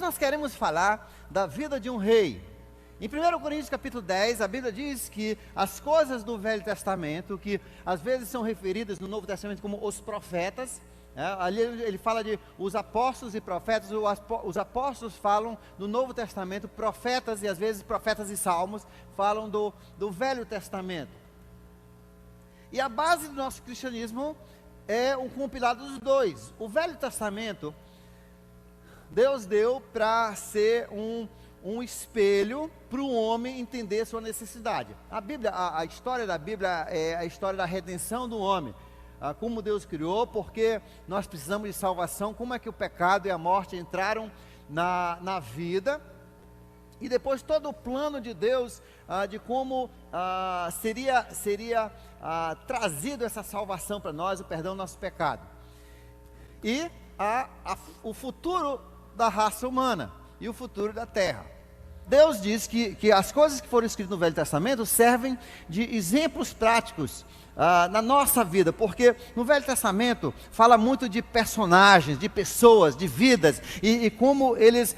nós queremos falar da vida de um rei. Em 1 Coríntios capítulo 10, a Bíblia diz que as coisas do Velho Testamento, que às vezes são referidas no Novo Testamento como os profetas, ali ele fala de os apóstolos e profetas. Os apóstolos falam no Novo Testamento, profetas, e às vezes profetas e salmos falam do Velho Testamento. E a base do nosso cristianismo é um compilado dos dois. O Velho Testamento, Deus deu para ser um espelho para o homem entender a sua necessidade. A Bíblia, a história da Bíblia é a história da redenção do homem. Como Deus criou, porque nós precisamos de salvação, como é que o pecado e a morte entraram na vida, e depois todo o plano de Deus, de como seria trazido essa salvação para nós, o perdão do nosso pecado, e o futuro da raça humana, e o futuro da terra. Deus diz que as coisas que foram escritas no Velho Testamento servem de exemplos práticos na nossa vida, porque no Velho Testamento fala muito de personagens, de pessoas, de vidas, e como eles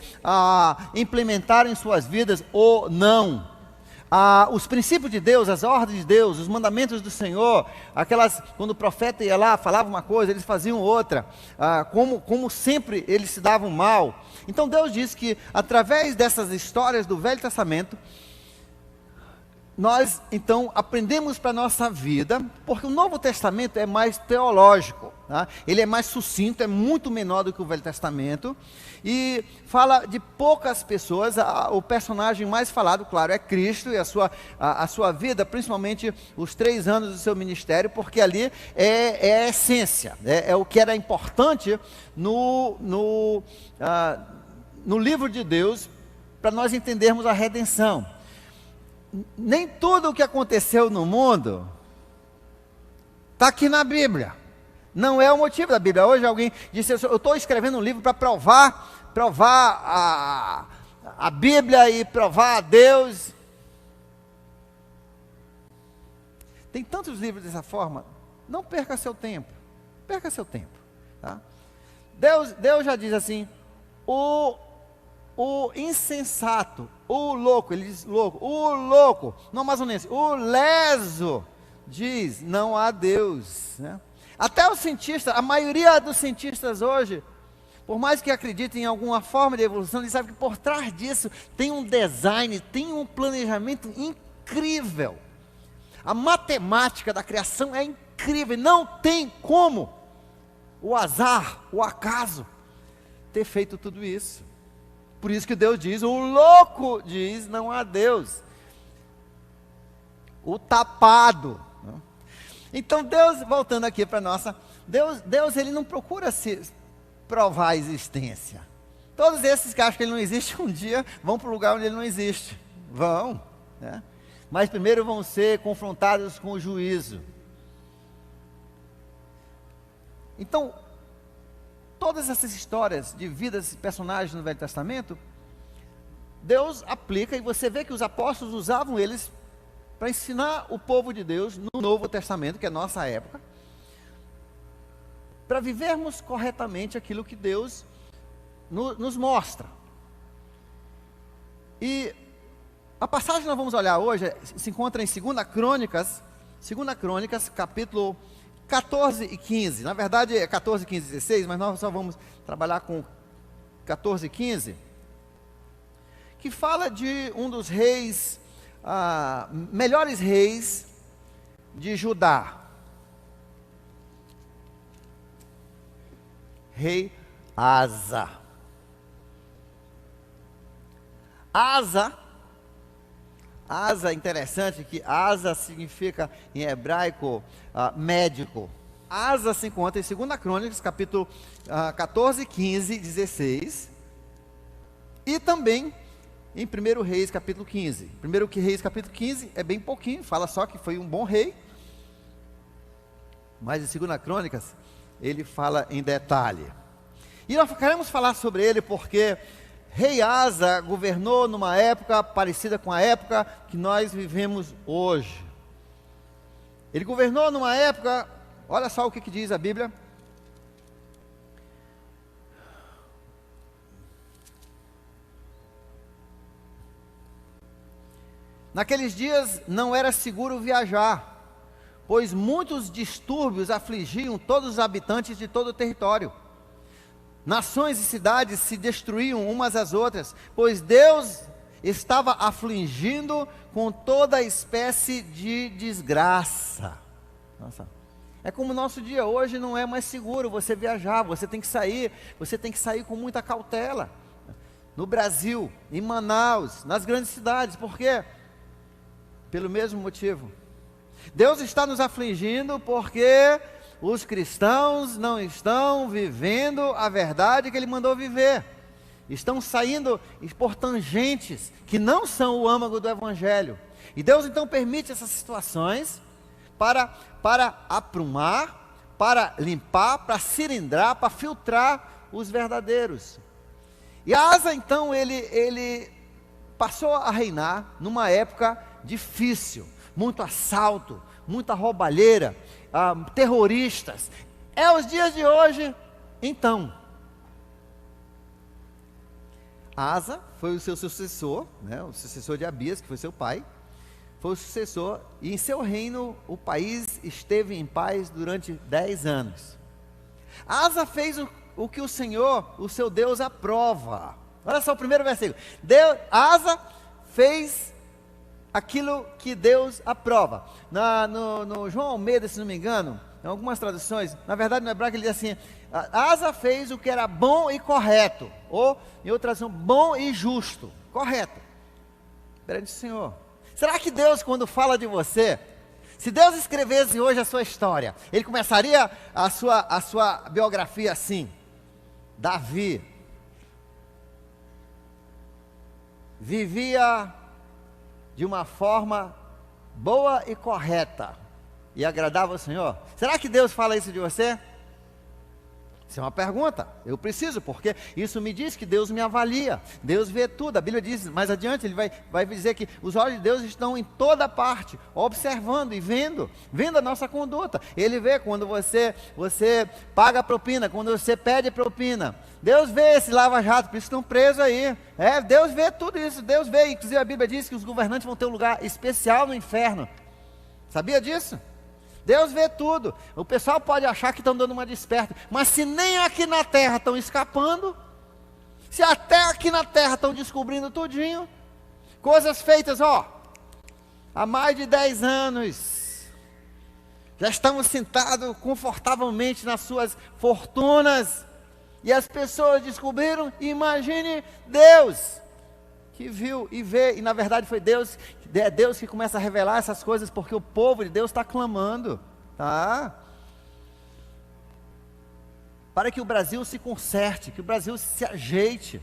implementaram em suas vidas ou não. Os princípios de Deus, as ordens de Deus, os mandamentos do Senhor, quando o profeta ia lá, falava uma coisa, eles faziam outra, como sempre eles se davam mal. Então Deus diz que através dessas histórias do Velho Testamento, nós então aprendemos para a nossa vida, porque o Novo Testamento é mais teológico, tá? Ele é mais sucinto, é muito menor do que o Velho Testamento, e fala de poucas pessoas. O personagem mais falado, claro, é Cristo e a sua vida, principalmente os 3 anos do seu ministério, porque ali é a essência, é o que era importante no livro de Deus, para nós entendermos a redenção. Nem tudo o que aconteceu no mundo está aqui na Bíblia. Não é o motivo da Bíblia. Hoje alguém disse: eu estou escrevendo um livro para provar a Bíblia e provar a Deus. Tem tantos livros dessa forma. Não perca seu tempo. Perca seu tempo. Tá? Deus já diz assim: o insensato, o louco, ele diz louco, o louco, no amazonense, o leso, diz: não há Deus, né? Até os cientistas, a maioria dos cientistas hoje, por mais que acreditem em alguma forma de evolução, eles sabem que por trás disso tem um design, tem um planejamento incrível. A matemática da criação é incrível, não tem como o azar, o acaso, ter feito tudo isso. Por isso que Deus diz, o louco diz: não há Deus. O tapado. Então Deus, voltando aqui para nossa, Deus ele não procura se provar a existência. Todos esses que acham que ele não existe, um dia vão para o lugar onde ele não existe. Vão, né? Mas primeiro vão ser confrontados com o juízo. Então, todas essas histórias de vidas e personagens no Velho Testamento, Deus aplica, e você vê que os apóstolos usavam eles para ensinar o povo de Deus no Novo Testamento, que é a nossa época, para vivermos corretamente aquilo que Deus nos mostra. E a passagem que nós vamos olhar hoje se encontra em 2 Crônicas, capítulo 14 e 15, na verdade é 14, 15 e 16, mas nós só vamos trabalhar com 14 e 15, que fala de um dos reis, melhores reis de Judá, rei Asa. Asa, interessante que Asa significa em hebraico médico. Asa se encontra em 2 Crônicas, capítulo 14, 15 e 16. E também em 1 Reis, capítulo 15. 1 Reis, capítulo 15 é bem pouquinho, fala só que foi um bom rei. Mas em 2 Crônicas, ele fala em detalhe. E nós queremos falar sobre ele porque rei Asa governou numa época parecida com a época que nós vivemos hoje. Ele governou numa época, olha só o que diz a Bíblia. Naqueles dias não era seguro viajar, pois muitos distúrbios afligiam todos os habitantes de todo o território. Nações e cidades se destruíam umas às outras, pois Deus estava afligindo com toda espécie de desgraça. Nossa. É como o nosso dia hoje não é mais seguro você viajar, você tem que sair com muita cautela. No Brasil, em Manaus, nas grandes cidades, por quê? Pelo mesmo motivo. Deus está nos afligindo porque os cristãos não estão vivendo a verdade que Ele mandou viver. Estão saindo por tangentes que não são o âmago do Evangelho. E Deus então permite essas situações para aprumar, para limpar, para cilindrar, para filtrar os verdadeiros. E Asa então, ele passou a reinar numa época difícil, muito assalto, muita roubalheira, terroristas. É os dias de hoje, então. Asa foi o seu sucessor, né, o sucessor de Abias, que foi seu pai, foi o sucessor, e em seu reino o país esteve em paz durante 10 anos. Asa fez o que o Senhor, o seu Deus, aprova. Olha só o primeiro versículo. Asa fez aquilo que Deus aprova. No João Almeida, se não me engano, em algumas traduções, na verdade no hebraico ele diz assim: Asa fez o que era bom e correto, ou em outra tradução, bom e justo, correto, perante o Senhor. Será que Deus, quando fala de você, se Deus escrevesse hoje a sua história, Ele começaria a sua biografia assim: Davi vivia de uma forma boa e correta, e agradava ao Senhor? Será que Deus fala isso de você? Isso é uma pergunta, eu preciso, porque isso me diz que Deus me avalia, Deus vê tudo. A Bíblia diz, mais adiante, ele vai dizer que os olhos de Deus estão em toda parte, observando e vendo a nossa conduta. Ele vê quando você paga propina, quando você pede propina. Deus vê esse lava-jato, por isso estão presos aí. Deus vê tudo isso, Deus vê. Inclusive a Bíblia diz que os governantes vão ter um lugar especial no inferno. Sabia disso? Deus vê tudo. O pessoal pode achar que estão dando uma desperta, mas se nem aqui na terra estão escapando, se até aqui na terra estão descobrindo tudinho, coisas feitas, há mais de 10 anos, já estamos sentados confortavelmente nas suas fortunas, e as pessoas descobriram. Imagine Deus, que viu e vê, e na verdade foi Deus que começa a revelar essas coisas, porque o povo de Deus está clamando, tá? Para que o Brasil se conserte, que o Brasil se ajeite.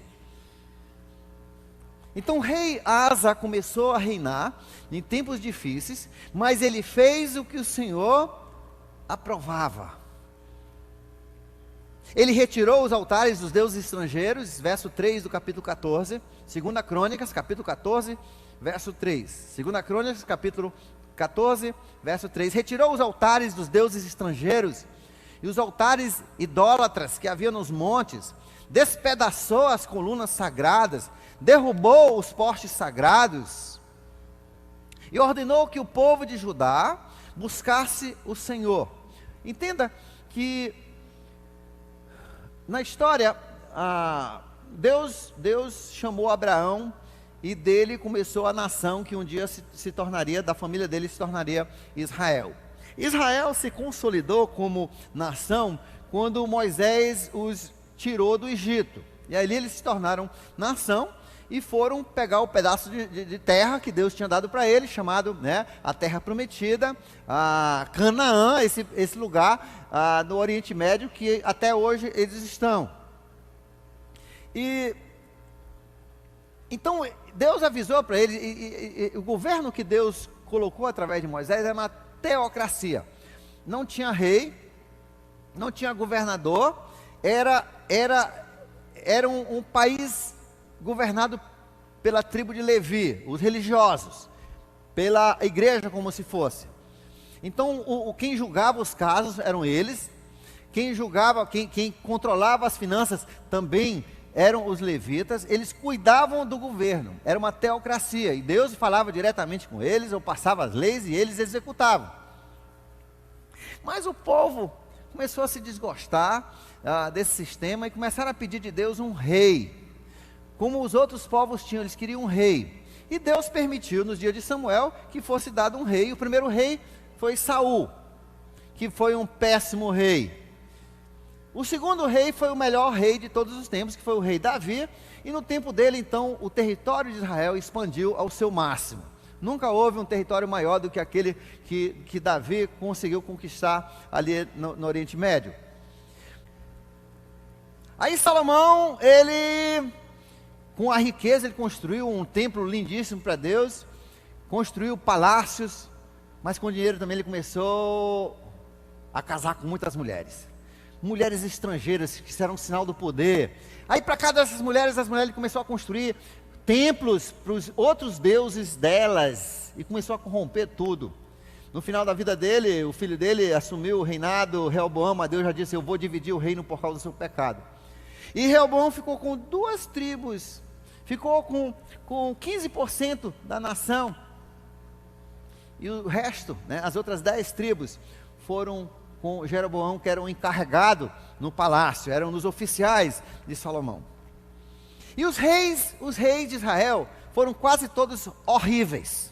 Então o rei Asa começou a reinar em tempos difíceis, mas ele fez o que o Senhor aprovava. Ele retirou os altares dos deuses estrangeiros, verso 3 do capítulo 14, 2 Crônicas, capítulo 14, verso 3. 2 Crônicas, capítulo 14, verso 3. Retirou os altares dos deuses estrangeiros e os altares idólatras que havia nos montes, despedaçou as colunas sagradas, derrubou os postes sagrados e ordenou que o povo de Judá buscasse o Senhor. Entenda que na história, Deus chamou Abraão, e dele começou a nação que um dia se tornaria, da família dele se tornaria Israel. Israel se consolidou como nação quando Moisés os tirou do Egito, e ali eles se tornaram nação e foram pegar o pedaço de terra que Deus tinha dado para eles, chamado, a terra prometida, a Canaã, esse lugar no Oriente Médio, que até hoje eles estão. E então Deus avisou para eles, e o governo que Deus colocou através de Moisés era uma teocracia. Não tinha rei, não tinha governador, era um país governado pela tribo de Levi, os religiosos, pela igreja como se fosse. Então quem julgava os casos eram eles, quem controlava as finanças também eram os levitas, eles cuidavam do governo, era uma teocracia, e Deus falava diretamente com eles, ou passava as leis e eles executavam. Mas o povo começou a se desgostar desse sistema e começaram a pedir de Deus um rei. Como os outros povos tinham, eles queriam um rei. E Deus permitiu, nos dias de Samuel, que fosse dado um rei. O primeiro rei foi Saul, que foi um péssimo rei. O segundo rei foi o melhor rei de todos os tempos, que foi o rei Davi. E no tempo dele, então, o território de Israel expandiu ao seu máximo. Nunca houve um território maior do que aquele que Davi conseguiu conquistar ali no Oriente Médio. Aí Salomão, ele, com a riqueza, ele construiu um templo lindíssimo para Deus, construiu palácios, mas com dinheiro também ele começou a casar com muitas mulheres. Mulheres estrangeiras que eram um sinal do poder. Aí para cada dessas mulheres, ele começou a construir templos para os outros deuses delas, e começou a corromper tudo. No final da vida dele, o filho dele assumiu o reinado. Reoboão, a Deus já disse: eu vou dividir o reino por causa do seu pecado. E Reoboão ficou com 2 tribos, ficou com 15% da nação, e o resto, as outras 10 tribos, foram com Jeroboão, que era o encarregado no palácio, eram os oficiais de Salomão. E os reis de Israel foram quase todos horríveis,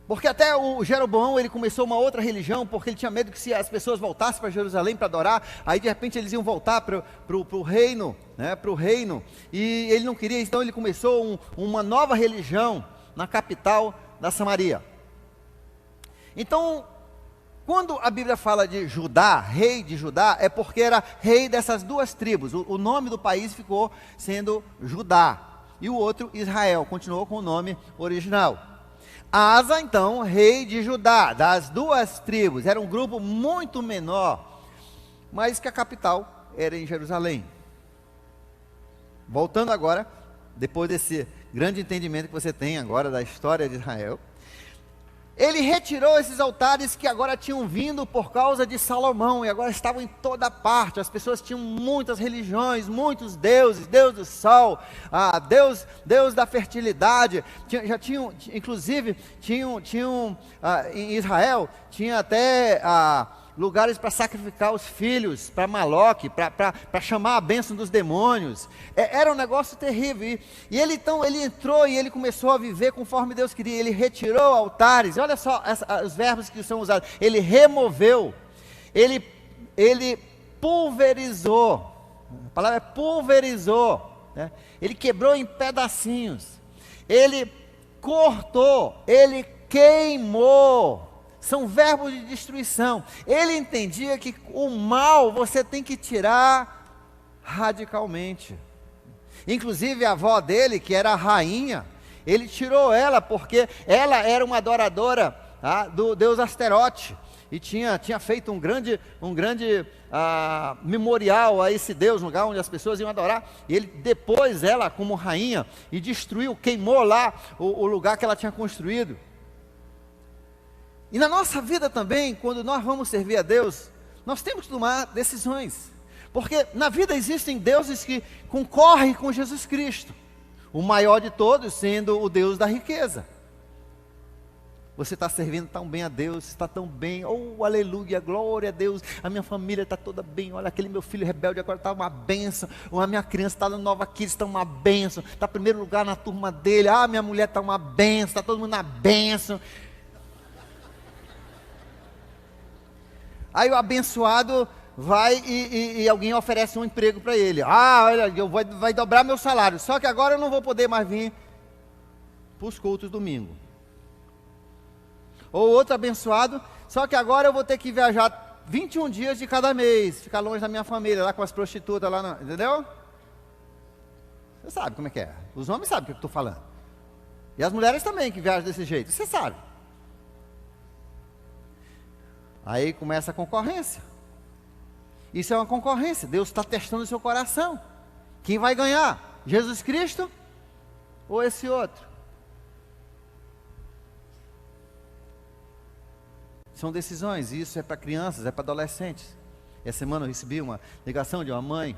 porque até o Jeroboão, ele começou uma outra religião, porque ele tinha medo que se as pessoas voltassem para Jerusalém para adorar, aí de repente eles iam voltar para o reino, e ele não queria, então ele começou uma nova religião na capital da Samaria. Então, quando a Bíblia fala de Judá, rei de Judá, é porque era rei dessas 2 tribos. O nome do país ficou sendo Judá, e o outro Israel, continuou com o nome original. Asa, então, rei de Judá, das 2 tribos, era um grupo muito menor, mas que a capital era em Jerusalém. Voltando agora, depois desse grande entendimento que você tem agora da história de Israel, ele retirou esses altares que agora tinham vindo por causa de Salomão, e agora estavam em toda parte. As pessoas tinham muitas religiões, muitos deuses, Deus do sol, Deus da fertilidade, inclusive em Israel, tinha até lugares para sacrificar os filhos, para Maloque, para chamar a bênção dos demônios. Era um negócio terrível, e ele então, ele entrou e ele começou a viver conforme Deus queria. Ele retirou altares, olha só os verbos que são usados, ele removeu, ele pulverizou, a palavra é pulverizou, ele quebrou em pedacinhos, ele cortou, ele queimou. São verbos de destruição. Ele entendia que o mal você tem que tirar radicalmente. Inclusive a avó dele, que era a rainha, ele tirou ela porque ela era uma adoradora do deus Asterote, e tinha feito um grande memorial a esse deus, um lugar onde as pessoas iam adorar. E ele depôs ela como rainha e destruiu, queimou lá o lugar que ela tinha construído. E na nossa vida também, quando nós vamos servir a Deus, nós temos que tomar decisões, porque na vida existem deuses que concorrem com Jesus Cristo, o maior de todos sendo o Deus da riqueza. Você está servindo tão bem a Deus, está tão bem, oh aleluia, glória a Deus, a minha família está toda bem, olha aquele meu filho rebelde agora está uma bênção, a minha criança está no Nova Kids, está uma bênção, está em primeiro lugar na turma dele, minha mulher está uma bênção, está todo mundo na bênção. Aí o abençoado vai e alguém oferece um emprego para ele. Olha, vai dobrar meu salário, só que agora eu não vou poder mais vir para os cultos domingo. Ou outro abençoado, só que agora eu vou ter que viajar 21 dias de cada mês, ficar longe da minha família, lá com as prostitutas, entendeu? Você sabe como é que é. Os homens sabem o que eu estou falando. E as mulheres também que viajam desse jeito, você sabe. Aí começa a concorrência. Isso é uma concorrência. Deus está testando o seu coração. Quem vai ganhar? Jesus Cristo ou esse outro? São decisões. Isso é para crianças, é para adolescentes. Essa semana eu recebi uma ligação de uma mãe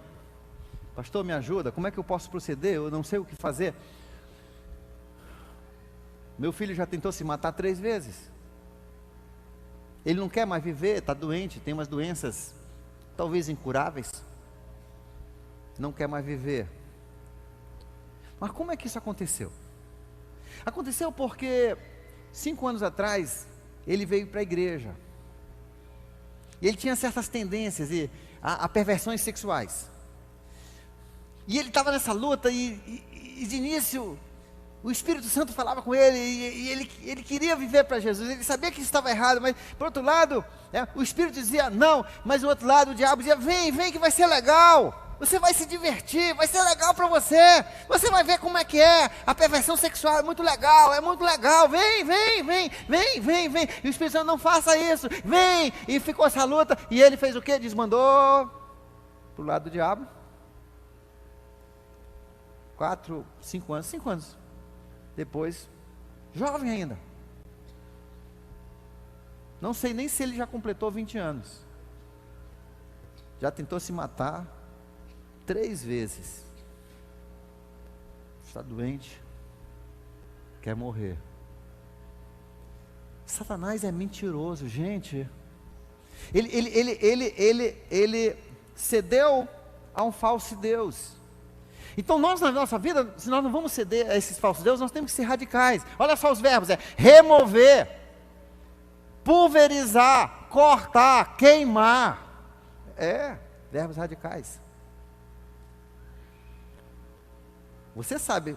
Pastor, me ajuda, como é que eu posso proceder? Eu não sei o que fazer. Meu filho já tentou se matar 3 vezes. Ele não quer mais viver, está doente, tem umas doenças talvez incuráveis. Não quer mais viver. Mas como é que isso aconteceu? Aconteceu porque 5 anos atrás ele veio para a igreja. E ele tinha certas tendências a perversões sexuais. E ele estava nessa luta e de início o Espírito Santo falava com ele e ele queria viver para Jesus. Ele sabia que isso estava errado, mas por outro lado, o Espírito dizia não, mas do outro lado o diabo dizia, vem que vai ser legal. Você vai se divertir, vai ser legal para você. Você vai ver como é que é. A perversão sexual é muito legal, vem. E o Espírito Santo, não faça isso, vem. E ficou essa luta, e ele fez o quê? Desmandou para o lado do diabo. 5 anos depois, jovem ainda. Não sei nem se ele já completou 20 anos. Já tentou se matar 3 vezes. Está doente. Quer morrer. Satanás é mentiroso, gente. Ele cedeu a um falso Deus. Então nós na nossa vida, se nós não vamos ceder a esses falsos deuses, nós temos que ser radicais. Olha só os verbos, remover, pulverizar, cortar, queimar. Verbos radicais. Você sabe,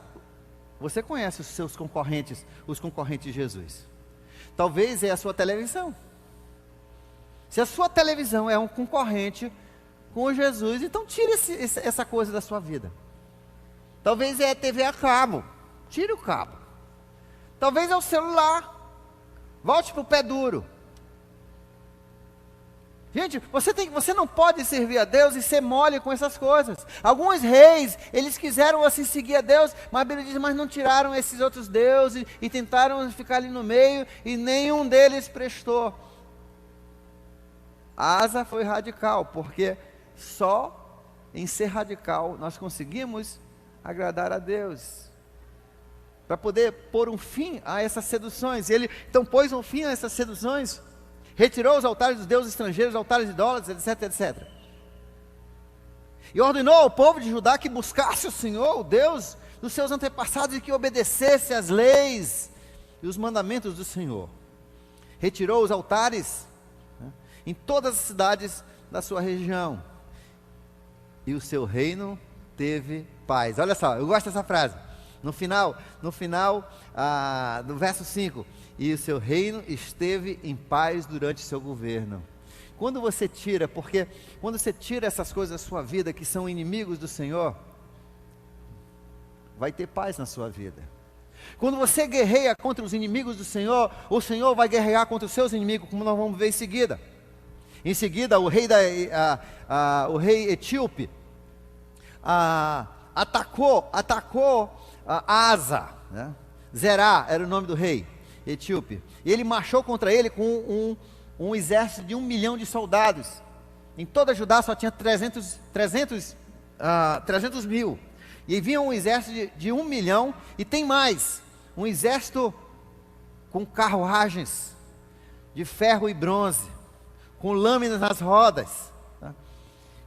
você conhece os seus concorrentes, os concorrentes de Jesus. Talvez é a sua televisão. Se a sua televisão é um concorrente com Jesus, então tire essa coisa da sua vida. Talvez é a TV a cabo, tire o cabo. Talvez é o celular, volte para o pé duro. Gente, você não pode servir a Deus e ser mole com essas coisas. Alguns reis, eles quiseram assim seguir a Deus, mas a Bíblia diz, mas não tiraram esses outros deuses e tentaram ficar ali no meio e nenhum deles prestou. Asa foi radical, porque só em ser radical nós conseguimos agradar a Deus, para poder pôr um fim a essas seduções. Ele então pôs um fim a essas seduções, retirou os altares dos deuses estrangeiros, os altares idólatras, etc. E ordenou ao povo de Judá que buscasse o Senhor, o Deus dos seus antepassados, e que obedecesse às leis e os mandamentos do Senhor. Retirou os altares em todas as cidades da sua região, e o seu reino teve paz. Olha só, eu gosto dessa frase. No final do verso 5, e o seu reino esteve em paz durante seu governo. Quando você tira essas coisas da sua vida que são inimigos do Senhor, vai ter paz na sua vida. Quando você guerreia contra os inimigos do Senhor, o Senhor vai guerrear contra os seus inimigos, como nós vamos ver em seguida. Em seguida, o rei etíope atacou Asa, né? Zerá era o nome do rei etíope, e ele marchou contra ele com um exército de 1 milhão de soldados. Em toda Judá só tinha 300 mil, e vinha um exército de 1 milhão, e tem mais, um exército com carruagens de ferro e bronze, com lâminas nas rodas,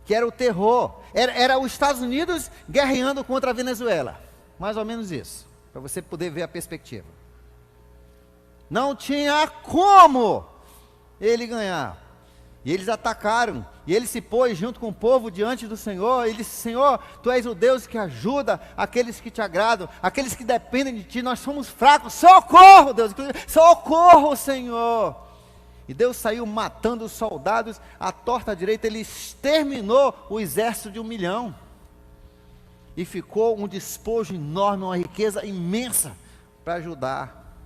que era o terror. Era os Estados Unidos guerreando contra a Venezuela, mais ou menos isso, para você poder ver a perspectiva. Não tinha como ele ganhar, e eles atacaram, e ele se pôs junto com o povo diante do Senhor, e disse: Senhor, Tu és o Deus que ajuda aqueles que Te agradam, aqueles que dependem de Ti, nós somos fracos, socorro Deus, socorro Senhor. E Deus saiu matando os soldados à torta à direita, ele exterminou o exército de 1 milhão. E ficou um despojo enorme, uma riqueza imensa para ajudar.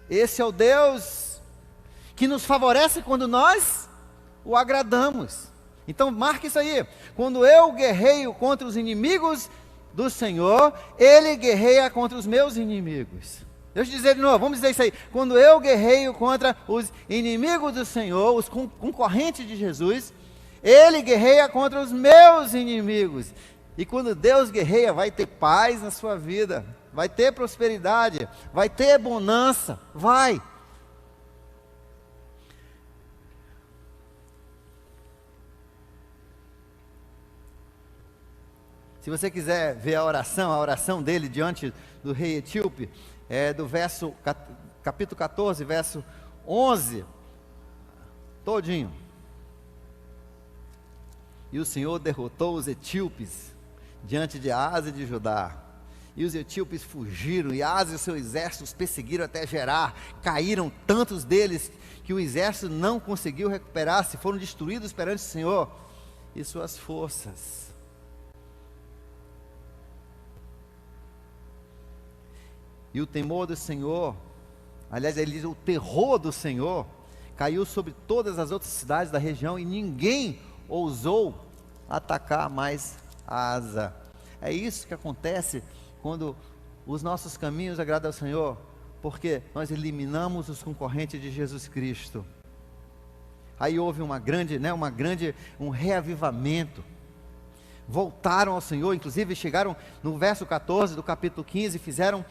Esse é o Deus que nos favorece quando nós o agradamos. Então marque isso aí. Quando eu guerreio contra os inimigos do Senhor, Ele guerreia contra os meus inimigos. Deixa eu dizer de novo, vamos dizer isso aí. Quando eu guerreio contra os inimigos do Senhor, os concorrentes de Jesus, Ele guerreia contra os meus inimigos. E quando Deus guerreia, vai ter paz na sua vida, vai ter prosperidade, vai ter bonança, vai. Se você quiser ver a oração dele diante do rei etíope, é do capítulo 14, verso 11, todinho. E o Senhor derrotou os etíopes diante de Asa e de Judá. E os etíopes fugiram, e Asa e seus exércitos perseguiram até Gerar. Caíram tantos deles que o exército não conseguiu recuperar-se, foram destruídos perante o Senhor e suas forças. E o temor do Senhor, aliás, ele diz, o terror do Senhor, caiu sobre todas as outras cidades da região, e ninguém ousou atacar mais Asa. É isso que acontece quando os nossos caminhos agradam ao Senhor, porque nós eliminamos os concorrentes de Jesus Cristo. Aí houve um reavivamento. Voltaram ao Senhor, inclusive chegaram no verso 14 do capítulo 15, fizeram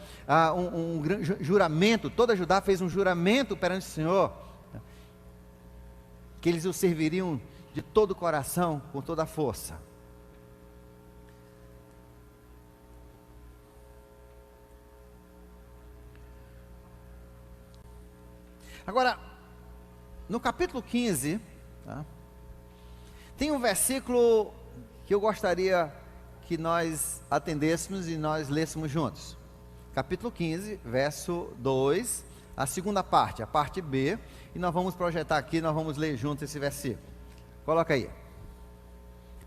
um juramento, toda Judá fez um juramento perante o Senhor, que eles o serviriam de todo o coração, com toda a força. Agora, no capítulo 15, tem um versículo que eu gostaria que nós atendêssemos e nós lêssemos juntos. Capítulo 15, verso 2, a segunda parte, a parte B, e nós vamos projetar aqui, nós vamos ler juntos esse versículo. Coloca aí.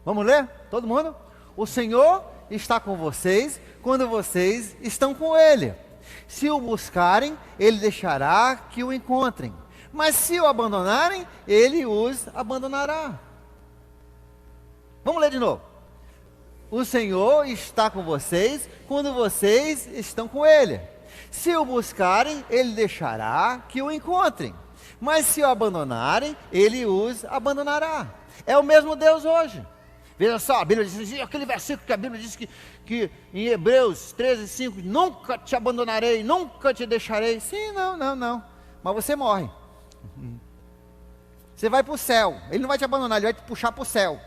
Vamos ler? Todo mundo? O Senhor está com vocês quando vocês estão com Ele. Se o buscarem, Ele deixará que o encontrem. Mas se o abandonarem, Ele os abandonará. Vamos ler de novo. O Senhor está com vocês quando vocês estão com Ele. Se o buscarem, Ele deixará que o encontrem. Mas se o abandonarem, Ele os abandonará. É o mesmo Deus hoje. Veja só, a Bíblia diz, aquele versículo que a Bíblia diz que em Hebreus 13, 5, nunca te abandonarei, nunca te deixarei. Sim, não. Mas você morre. Você vai para o céu. Ele não vai te abandonar, Ele vai te puxar para o céu.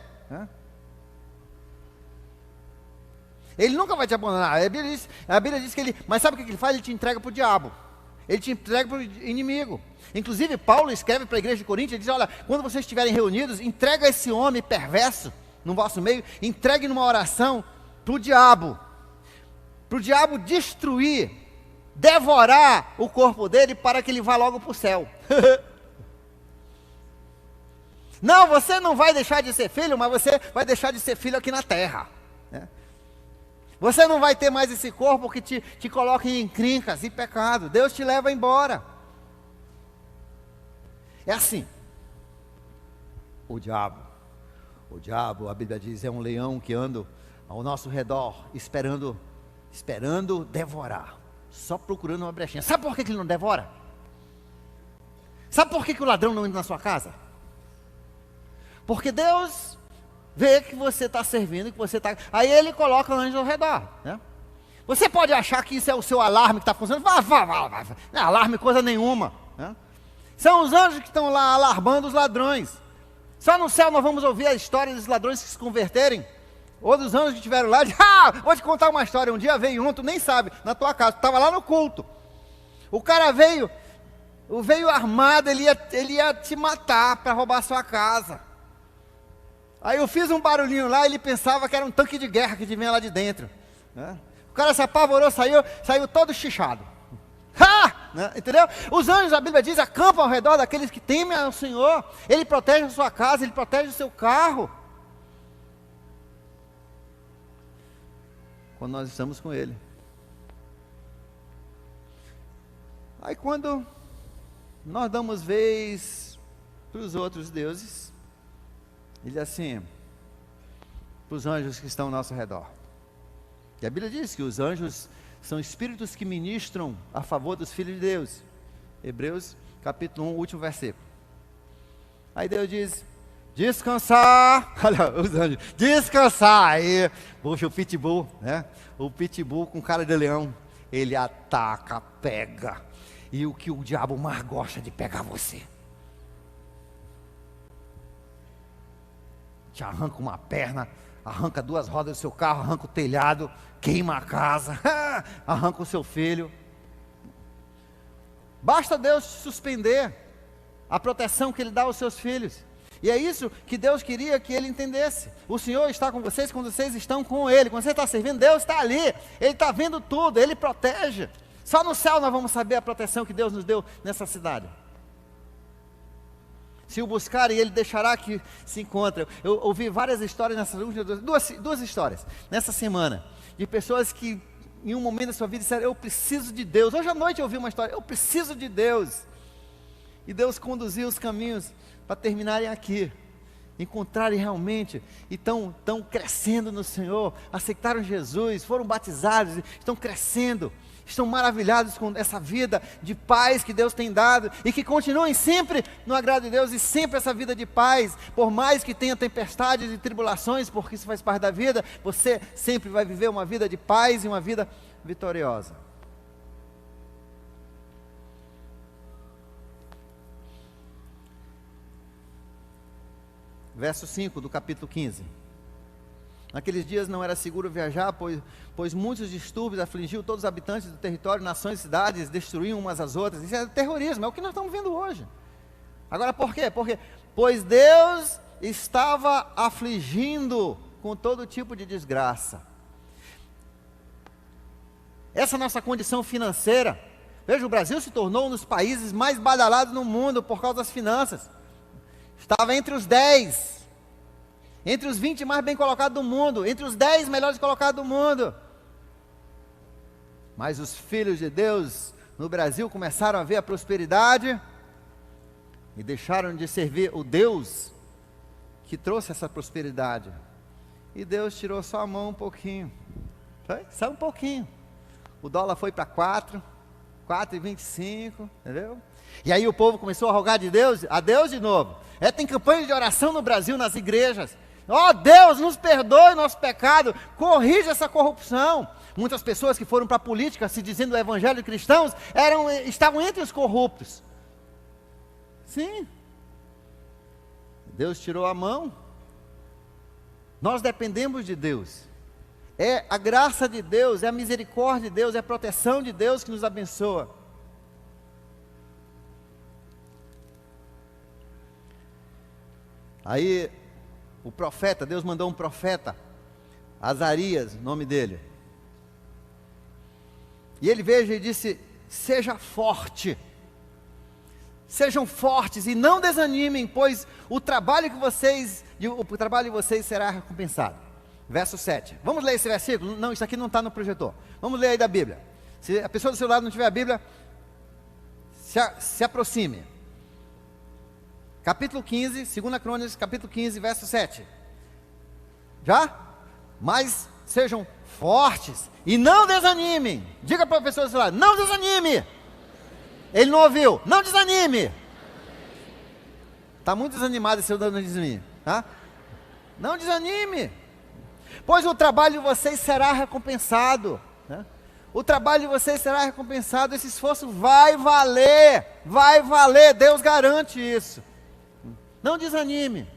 Ele nunca vai te abandonar. A Bíblia diz que Ele, mas sabe o que Ele faz? Ele te entrega para o diabo. Ele te entrega para o inimigo. Inclusive Paulo escreve para a igreja de Corinto, ele diz, olha, quando vocês estiverem reunidos, entrega esse homem perverso no vosso meio, entregue numa oração para o diabo destruir, devorar o corpo dele, para que ele vá logo para o céu. Não, você não vai deixar de ser filho, mas você vai deixar de ser filho aqui na terra, né? Você não vai ter mais esse corpo que te coloca em encrencas e pecado. Deus te leva embora. É assim. O diabo, a Bíblia diz, é um leão que anda ao nosso redor, esperando devorar, só procurando uma brechinha. Sabe por que ele não devora? Sabe por que o ladrão não entra na sua casa? Porque Deus vê que você está servindo, que você está... Aí Ele coloca anjos ao redor, né? Você pode achar que isso é o seu alarme que está funcionando. Vá. Não é alarme coisa nenhuma, né? São os anjos que estão lá alarmando os ladrões. Só no céu nós vamos ouvir a história dos ladrões que se converterem, ou dos anjos que estiveram lá. Vou te contar uma história. Um dia veio um, tu nem sabe, na tua casa, tu estava lá no culto. O cara veio armado, ele ia te matar para roubar a sua casa. Aí eu fiz um barulhinho lá, ele pensava que era um tanque de guerra que vinha lá de dentro, né? O cara se apavorou, saiu todo chichado. Né? Entendeu? Os anjos, a Bíblia diz, acampam ao redor daqueles que temem ao Senhor. Ele protege a sua casa, Ele protege o seu carro, quando nós estamos com Ele. Aí quando nós damos vez para os outros deuses, Ele diz assim, para os anjos que estão ao nosso redor. E a Bíblia diz que os anjos são espíritos que ministram a favor dos filhos de Deus. Hebreus capítulo 1, último versículo. Aí Deus diz, descansar. Olha, os anjos, descansar. Aí, poxa, o pitbull, né? O pitbull com cara de leão, ele ataca, pega. E o que o diabo mais gosta de pegar você. Te arranca uma perna, arranca 2 rodas do seu carro, arranca o telhado, queima a casa, arranca o seu filho. Basta Deus suspender a proteção que Ele dá aos seus filhos. E é isso que Deus queria que ele entendesse. O Senhor está com vocês quando vocês estão com Ele. Quando você está servindo, Deus está ali. Ele está vendo tudo, Ele protege. Só no céu nós vamos saber a proteção que Deus nos deu nessa cidade. Se o buscarem, Ele deixará que se encontrem. Eu ouvi várias histórias nessas últimas duas histórias nessa semana, de pessoas que em um momento da sua vida disseram: eu preciso de Deus. Hoje à noite eu ouvi uma história: eu preciso de Deus. E Deus conduziu os caminhos para terminarem aqui, encontrarem realmente, e estão crescendo no Senhor, aceitaram Jesus, foram batizados, estão crescendo, estão maravilhados com essa vida de paz que Deus tem dado, e que continuem sempre no agrado de Deus, e sempre essa vida de paz, por mais que tenha tempestades e tribulações, porque isso faz parte da vida, você sempre vai viver uma vida de paz e uma vida vitoriosa. Verso 5 do capítulo 15. Naqueles dias não era seguro viajar, pois muitos distúrbios afligiam todos os habitantes do território, nações e cidades, destruíam umas às outras. Isso é terrorismo, é o que nós estamos vendo hoje. Agora por quê? Pois Deus estava afligindo com todo tipo de desgraça. Essa nossa condição financeira, veja, o Brasil se tornou um dos países mais badalados no mundo por causa das finanças. Estava entre os 10, entre os 20 mais bem colocados do mundo, entre os 10 melhores colocados do mundo. Mas os filhos de Deus no Brasil começaram a ver a prosperidade e deixaram de servir o Deus que trouxe essa prosperidade. E Deus tirou só a mão um pouquinho, só um pouquinho. O dólar foi para 4,25, entendeu? E aí o povo começou a rogar a Deus de novo. Tem campanha de oração no Brasil, nas igrejas. Ó Deus, nos perdoe nosso pecado, corrija essa corrupção. Muitas pessoas que foram para a política, se dizendo o evangelho de cristãos, estavam entre os corruptos. Sim. Deus tirou a mão. Nós dependemos de Deus. É a graça de Deus, é a misericórdia de Deus, é a proteção de Deus que nos abençoa. Aí, o profeta, Deus mandou um profeta, Azarias, nome dele. E ele veio e disse: seja forte, sejam fortes e não desanimem, pois o trabalho de vocês será recompensado. Verso 7. Vamos ler esse versículo? Não, isso aqui não está no projetor. Vamos ler aí da Bíblia. Se a pessoa do seu lado não tiver a Bíblia, se aproxime. Capítulo 15, 2 Crônicas, capítulo 15, verso 7. Já? Mas sejam fortes e não desanimem. Diga para a pessoa do seu lado: não desanime. Ele não ouviu: não desanime. Está muito desanimado esse não desanime, tá? Não desanime, pois o trabalho de vocês será recompensado, né? O trabalho de vocês será recompensado. Esse esforço vai valer, Deus garante isso. Não desanime.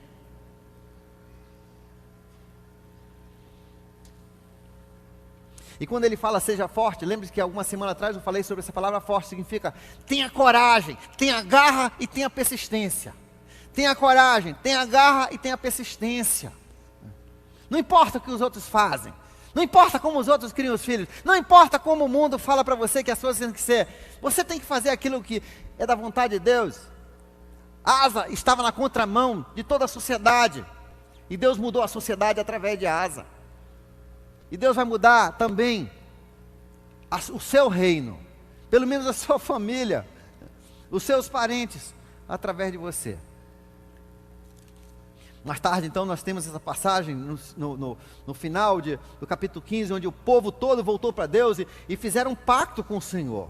E quando ele fala seja forte, lembre-se que alguma semana atrás eu falei sobre essa palavra forte. Significa tenha coragem, tenha garra e tenha persistência. Tenha coragem, tenha garra e tenha persistência. Não importa o que os outros fazem, não importa como os outros criam os filhos, não importa como o mundo fala para você que as coisas têm que ser, você tem que fazer aquilo que é da vontade de Deus. Asa estava na contramão de toda a sociedade, e Deus mudou a sociedade através de Asa. E Deus vai mudar também o seu reino, pelo menos a sua família, os seus parentes, através de você. Mais tarde, então, nós temos essa passagem no final do capítulo 15, onde o povo todo voltou para Deus e fizeram um pacto com o Senhor.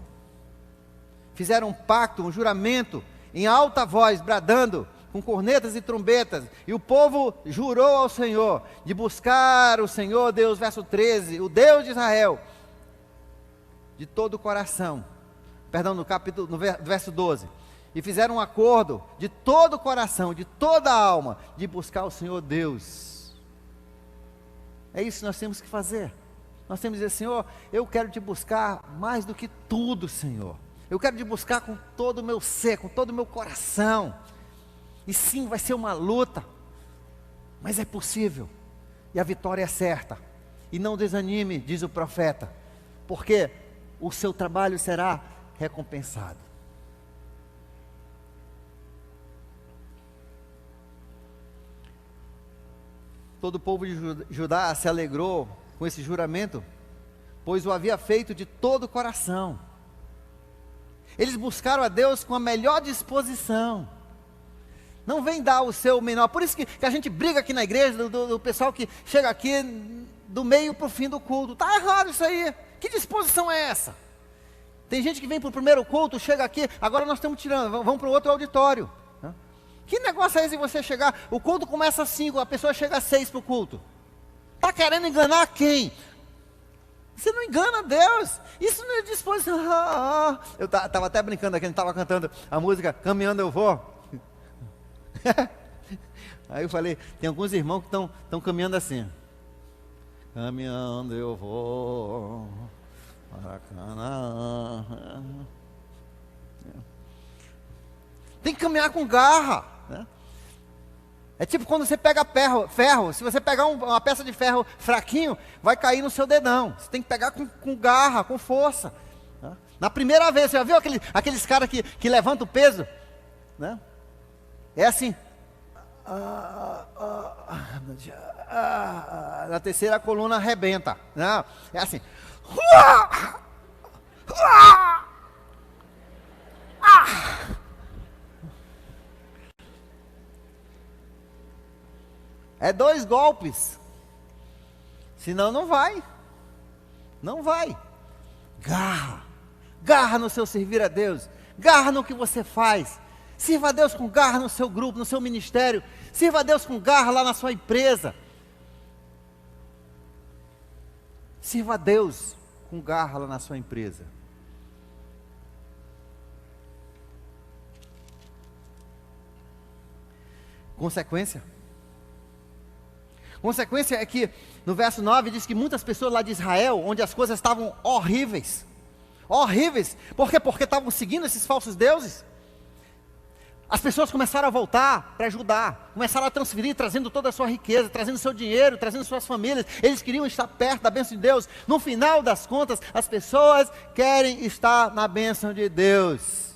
Fizeram um pacto, um juramento, em alta voz, bradando: com cornetas e trombetas, e o povo jurou ao Senhor, de buscar o Senhor Deus, verso 13, o Deus de Israel, de todo o coração, no verso 12, e fizeram um acordo de todo o coração, de toda a alma, de buscar o Senhor Deus. É isso que nós temos que fazer. Nós temos que dizer: Senhor, eu quero te buscar mais do que tudo, Senhor. Eu quero te buscar com todo o meu ser, com todo o meu coração. E sim, vai ser uma luta, mas é possível, e a vitória é certa. E não desanime, diz o profeta, porque o seu trabalho será recompensado. Todo o povo de Judá se alegrou com esse juramento, pois o havia feito de todo o coração. Eles buscaram a Deus com a melhor disposição. Não vem dar o seu menor. Por isso que a gente briga aqui na igreja, do pessoal que chega aqui do meio para o fim do culto. Está errado isso aí. Que disposição é essa? Tem gente que vem para o primeiro culto, chega aqui, agora nós estamos tirando, vamos para o outro auditório. Que negócio é esse de você chegar, o culto começa às 5, a pessoa chega às 6 para o culto? Está querendo enganar quem? Você não engana Deus. Isso não é disposição. Eu estava até brincando aqui, a gente estava cantando a música Caminhando Eu Vou. Aí eu falei, tem alguns irmãos que estão caminhando assim. Caminhando eu vou para Canaã. Tem que caminhar com garra, né? É tipo quando você pega ferro, se você pegar uma peça de ferro fraquinho, vai cair no seu dedão. Você tem que pegar com garra, com força, né? Na primeira vez, você já viu aqueles caras que levantam o peso, né? É assim. Na terceira a coluna arrebenta, né? É assim. É 2 golpes. Senão não vai. Não vai. Garra. Garra no seu servir a Deus. Garra no que você faz. Sirva a Deus com garra no seu grupo, no seu ministério. Sirva a Deus com garra lá na sua empresa. Sirva a Deus com garra lá na sua empresa. Consequência é que no verso 9 diz que muitas pessoas lá de Israel, onde as coisas estavam horríveis. Horríveis. Por quê? Porque estavam seguindo esses falsos deuses. As pessoas começaram a voltar para ajudar, começaram a transferir, trazendo toda a sua riqueza, trazendo seu dinheiro, trazendo suas famílias. Eles queriam estar perto da bênção de Deus. No final das contas, as pessoas querem estar na bênção de Deus.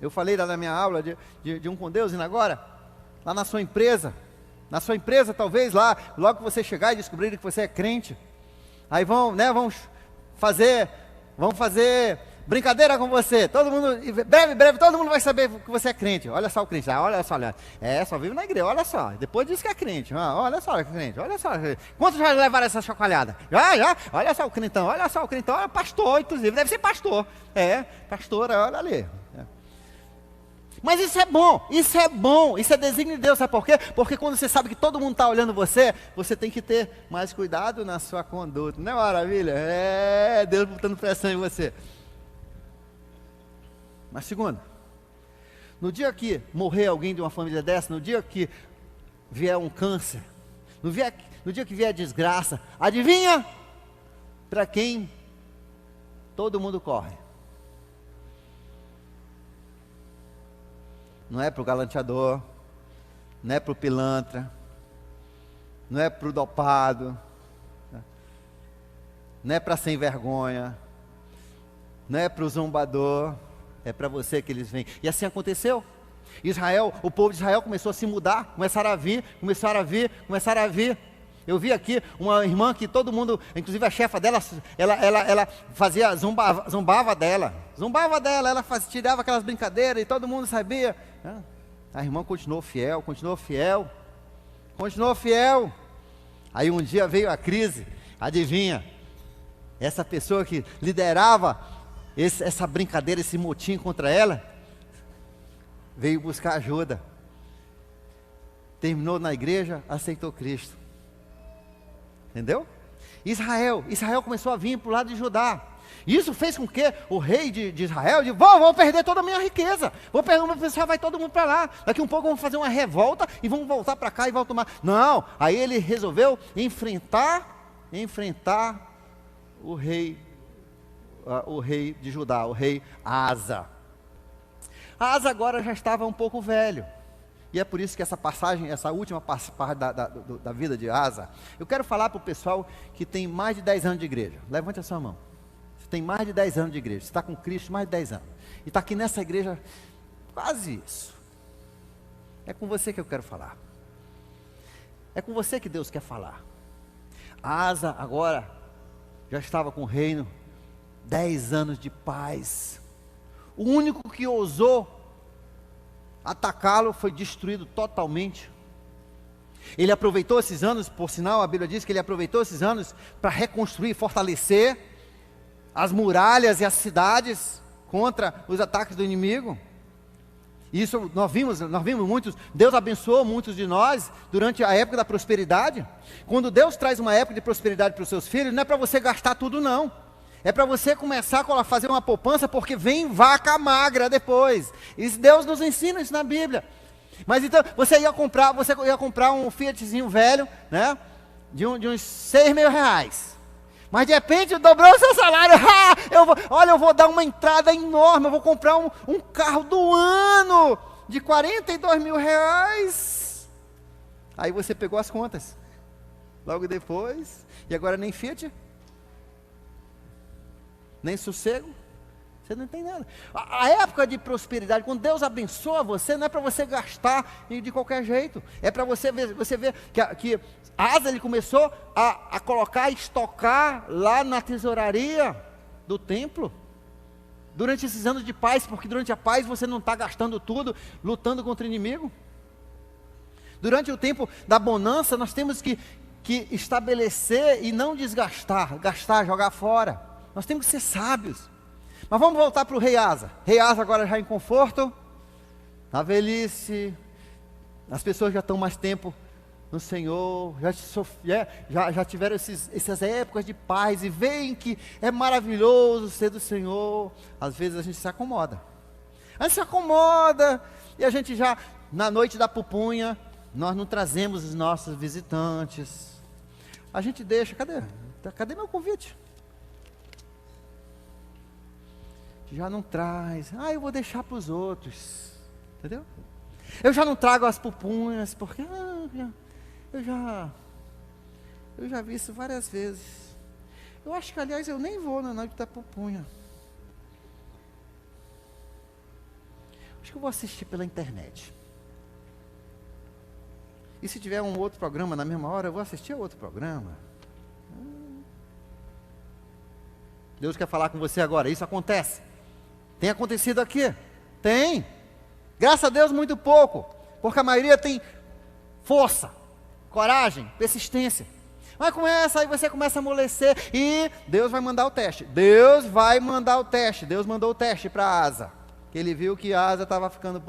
Eu falei lá na minha aula de um com Deus, e agora, lá na sua empresa, talvez lá, logo que você chegar e descobrir que você é crente, aí vão fazer brincadeira com você, todo mundo, breve, todo mundo vai saber que você é crente. Olha só o crente, olha só, só vive na igreja, olha só, depois diz que é crente, olha só, crente, olha só, quantos já levaram essa chacoalhada? Já, olha só o crentão, olha pastor, inclusive, deve ser pastor, pastora, olha ali. Mas isso é bom, isso é desígnio de Deus, sabe por quê? Porque quando você sabe que todo mundo está olhando você tem que ter mais cuidado na sua conduta, não é maravilha? Deus botando pressão em você. Mas segundo, no dia que morrer alguém de uma família dessa, no dia que vier um câncer, no dia que vier desgraça, adivinha para quem todo mundo corre? Não é para o galanteador, não é para o pilantra, não é para o dopado, não é para sem vergonha, não é para o zombador, é para você que eles vêm. E assim aconteceu. O povo de Israel começou a se mudar, começaram a vir. Eu vi aqui uma irmã que todo mundo, inclusive a chefa dela, ela fazia, zombava dela, ela tirava aquelas brincadeiras e todo mundo sabia. A irmã continuou fiel. Aí um dia veio a crise, adivinha? Essa pessoa que liderava essa brincadeira, esse motim contra ela, veio buscar ajuda, terminou na igreja, aceitou Cristo. Entendeu? Israel começou a vir para o lado de Judá. Isso fez com que o rei de Israel disse: vou perder toda a minha riqueza, vou perder o meu pessoal, vai todo mundo para lá, daqui um pouco vamos fazer uma revolta e vamos voltar para cá e vão tomar. Não, aí ele resolveu enfrentar o rei de Judá, o rei Asa. Asa agora já estava um pouco velho. E é por isso que essa passagem, essa última parte da vida de Asa, eu quero falar para o pessoal que tem mais de 10 anos de igreja. Levante a sua mão. Você tem mais de 10 anos de igreja, você está com Cristo mais de 10 anos. E está aqui nessa igreja, quase isso. É com você que eu quero falar. É com você que Deus quer falar. Asa agora já estava com o reino, 10 anos de paz. O único que ousou atacá-lo foi destruído totalmente. Ele aproveitou esses anos, por sinal a Bíblia diz que ele aproveitou esses anos para reconstruir, fortalecer as muralhas e as cidades contra os ataques do inimigo. Isso nós vimos muitos. Deus abençoou muitos de nós durante a época da prosperidade. Quando Deus traz uma época de prosperidade para os seus filhos, não é para você gastar tudo, não. É para você começar a fazer uma poupança, porque vem vaca magra depois. Isso Deus nos ensina isso na Bíblia. Mas então, você ia comprar um Fiatzinho velho, né? De uns 6 mil reais. Mas de repente dobrou o seu salário. Eu vou dar uma entrada enorme, eu vou comprar um carro do ano de 42 mil reais. Aí você pegou as contas. Logo depois, e agora nem Fiat, nem sossego, você não tem nada. A época de prosperidade, quando Deus abençoa você, não é para você gastar de qualquer jeito, é para você ver que Asa ele começou a colocar, estocar lá na tesouraria do templo, durante esses anos de paz, porque durante a paz você não está gastando tudo, lutando contra o inimigo. Durante o tempo da bonança, nós temos que estabelecer e não desgastar, jogar fora. Nós temos que ser sábios. Mas vamos voltar para o rei Asa. Rei Asa agora já em conforto, na velhice, as pessoas já estão mais tempo no Senhor, já tiveram essas épocas de paz, e veem que é maravilhoso ser do Senhor. Às vezes a gente se acomoda. E a gente já, na noite da pupunha, nós não trazemos os nossos visitantes. A gente deixa, cadê meu convite? Já não traz. Eu vou deixar para os outros. Entendeu? Eu já não trago as pupunhas, porque eu já vi isso várias vezes. Eu acho que, aliás, eu nem vou na noite da pupunha. Acho que eu vou assistir pela internet. E se tiver um outro programa na mesma hora, eu vou assistir a outro programa. Deus quer falar com você agora. Isso acontece. Tem acontecido aqui? Tem. Graças a Deus muito pouco, porque a maioria tem força, coragem, persistência. Mas aí você começa a amolecer e Deus vai mandar o teste. Deus mandou o teste para Asa. Que ele viu que Asa estava ficando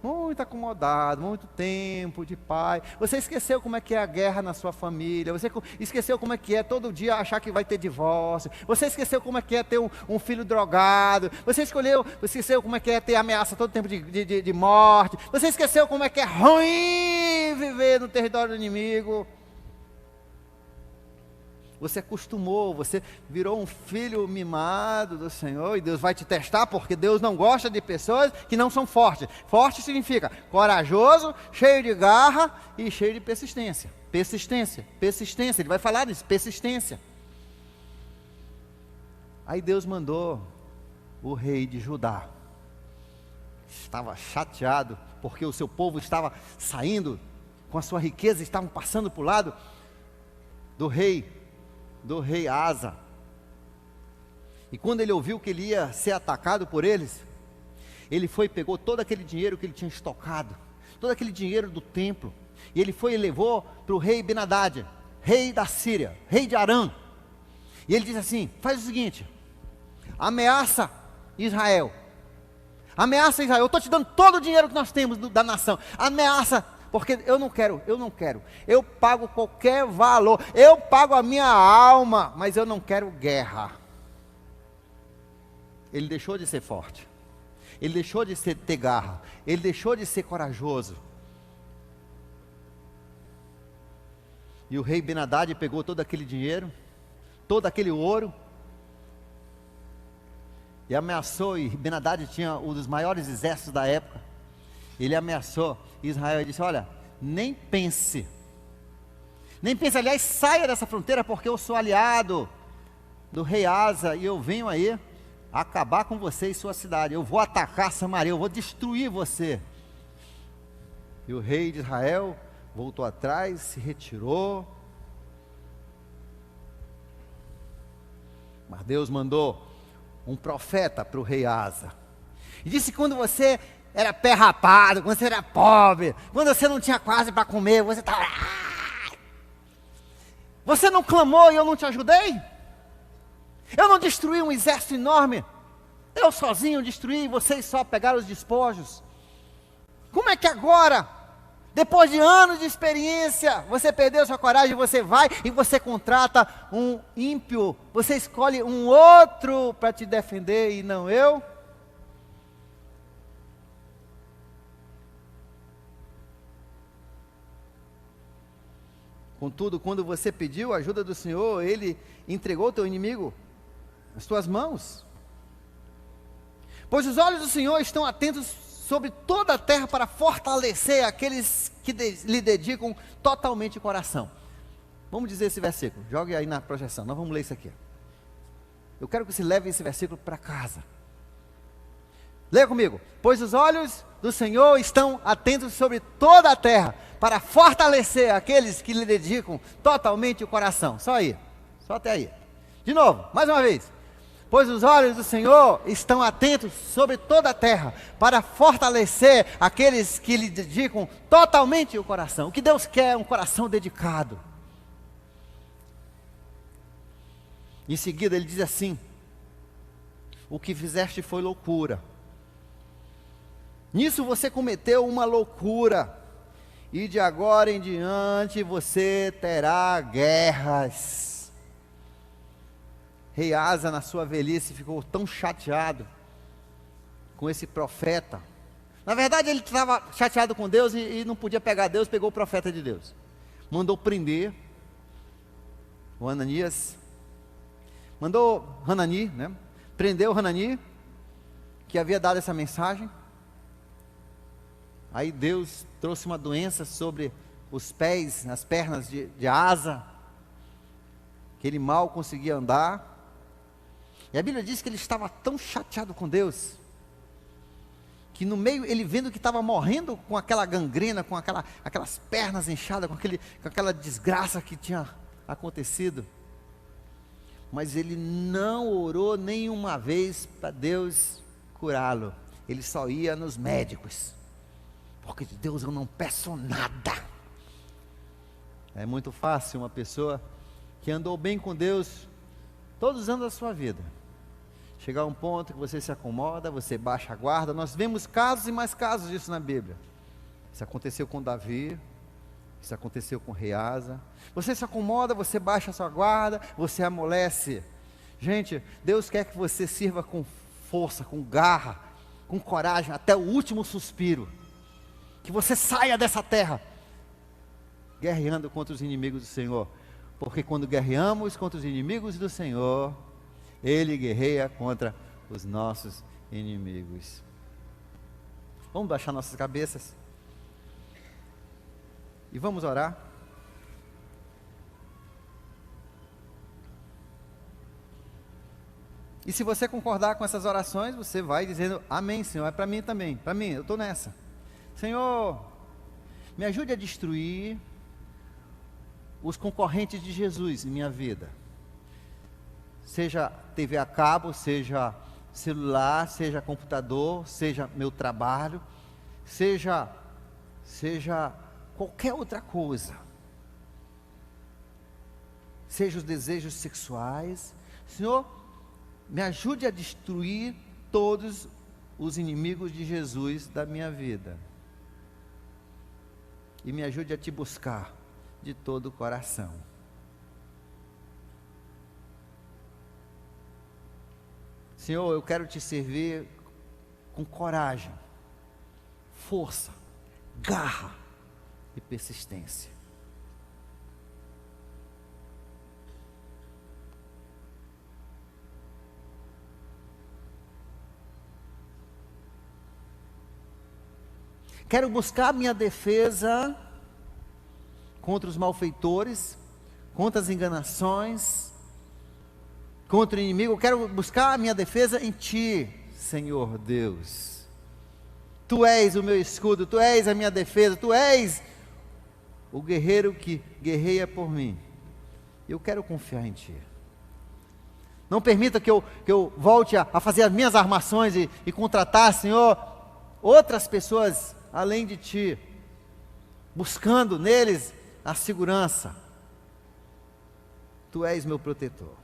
muito acomodado, muito tempo de pai. Você esqueceu como é que é a guerra na sua família. Você esqueceu como é que é todo dia achar que vai ter divórcio. Você esqueceu como é que é ter um filho drogado. Você esqueceu como é que é ter ameaça todo tempo de morte. Você esqueceu como é que é ruim viver no território do inimigo. Você acostumou, você virou um filho mimado do Senhor, e Deus vai te testar, porque Deus não gosta de pessoas que não são fortes. Forte significa corajoso, cheio de garra e cheio de persistência. Persistência, ele vai falar disso, persistência. Aí Deus mandou o rei de Judá. Estava chateado, porque o seu povo estava saindo com a sua riqueza, estavam passando para o lado do rei Asa. E quando ele ouviu que ele ia ser atacado por eles, ele foi e pegou todo aquele dinheiro que ele tinha estocado, todo aquele dinheiro do templo, e ele foi e levou para o rei Ben-Hadad, rei da Síria, rei de Arã. E ele disse assim: faz o seguinte, ameaça Israel, Ameaça Israel, eu estou te dando todo o dinheiro que nós temos da nação. Ameaça, porque eu não quero. Eu pago qualquer valor, eu pago a minha alma, mas eu não quero guerra. Ele deixou de ser forte. Ele deixou de ter garra. Ele deixou de ser corajoso. E o rei Ben-Hadad pegou todo aquele dinheiro, todo aquele ouro, e ameaçou. E Ben-Hadad tinha um dos maiores exércitos da época. Ele ameaçou Israel e disse: olha, nem pense, aliás, saia dessa fronteira, porque eu sou aliado do rei Asa, e eu venho aí acabar com você e sua cidade. Eu vou atacar Samaria, eu vou destruir você. E o rei de Israel voltou atrás, se retirou. Mas Deus mandou um profeta para o rei Asa, e disse que quando você era pé rapado, quando você era pobre, quando você não tinha quase para comer, você estava... Você não clamou e eu não te ajudei? Eu não destruí um exército enorme? Eu sozinho destruí e vocês só pegaram os despojos? Como é que agora, depois de anos de experiência, você perdeu sua coragem, você vai e você contrata um ímpio, você escolhe um outro para te defender e não eu? Contudo, quando você pediu a ajuda do Senhor, Ele entregou o teu inimigo nas tuas mãos. Pois os olhos do Senhor estão atentos sobre toda a terra para fortalecer aqueles que lhe dedicam totalmente o coração. Vamos dizer esse versículo, jogue aí na projeção, nós vamos ler isso aqui. Eu quero que você leve esse versículo para casa. Leia comigo. Pois os olhos do Senhor estão atentos sobre toda a terra, para fortalecer aqueles que lhe dedicam totalmente o coração. Só aí, só até aí. De novo, mais uma vez. Pois os olhos do Senhor estão atentos sobre toda a terra, para fortalecer aqueles que lhe dedicam totalmente o coração. O que Deus quer é um coração dedicado. Em seguida ele diz assim: o que fizeste foi loucura. Nisso você cometeu uma loucura, e de agora em diante você terá guerras. Rei Asa, na sua velhice, ficou tão chateado com esse profeta. Na verdade, ele estava chateado com Deus e não podia pegar Deus, pegou o profeta de Deus. Mandou prender o Ananias, mandou Hanani, prendeu Hanani, que havia dado essa mensagem. Aí Deus trouxe uma doença sobre os pés, as pernas de Asa, que ele mal conseguia andar. E a Bíblia diz que ele estava tão chateado com Deus, que no meio, ele vendo que estava morrendo com aquela gangrena, com aquelas pernas inchadas, com aquela desgraça que tinha acontecido, mas ele não orou nenhuma vez para Deus curá-lo. Ele só ia nos médicos, porque de Deus eu não peço nada. É muito fácil uma pessoa que andou bem com Deus todos os anos da sua vida, chegar a um ponto que você se acomoda, você baixa a guarda. Nós vemos casos e mais casos disso na Bíblia. Isso aconteceu com Davi, isso aconteceu com o rei Asa. Você se acomoda, você baixa a sua guarda, você amolece. Gente, Deus quer que você sirva com força, com garra, com coragem, até o último suspiro. Que você saia dessa terra guerreando contra os inimigos do Senhor, porque quando guerreamos contra os inimigos do Senhor, Ele guerreia contra os nossos inimigos. Vamos baixar nossas cabeças e vamos orar. E se você concordar com essas orações, você vai dizendo: amém, Senhor, é para mim também, para mim, eu estou nessa. Senhor, me ajude a destruir os concorrentes de Jesus em minha vida, seja TV a cabo, seja celular, seja computador, seja meu trabalho, seja qualquer outra coisa, seja os desejos sexuais. Senhor, me ajude a destruir todos os inimigos de Jesus da minha vida. E me ajude a te buscar de todo o coração. Senhor, eu quero te servir com coragem, força, garra e persistência. Quero buscar minha defesa contra os malfeitores, contra as enganações, contra o inimigo. Eu quero buscar a minha defesa em Ti, Senhor Deus. Tu és o meu escudo, Tu és a minha defesa, Tu és o guerreiro que guerreia por mim. Eu quero confiar em Ti. Não permita que eu volte a fazer as minhas armações e contratar, Senhor, outras pessoas além de Ti, buscando neles a segurança. Tu és meu protetor.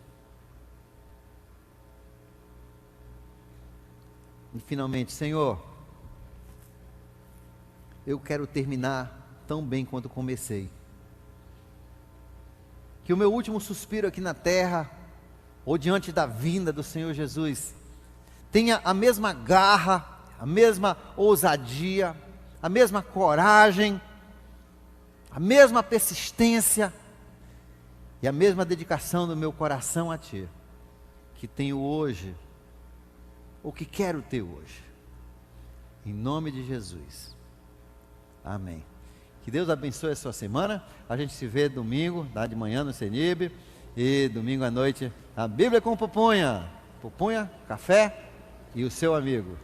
E finalmente, Senhor, eu quero terminar tão bem quanto comecei. Que o meu último suspiro aqui na terra, ou diante da vinda do Senhor Jesus, tenha a mesma garra, a mesma ousadia, a mesma coragem, a mesma persistência e a mesma dedicação do meu coração a Ti, que tenho hoje, ou que quero ter hoje, em nome de Jesus, amém. Que Deus abençoe a sua semana. A gente se vê domingo, de manhã no CENIB, e domingo à noite a Bíblia com Pupunha, café e o seu amigo.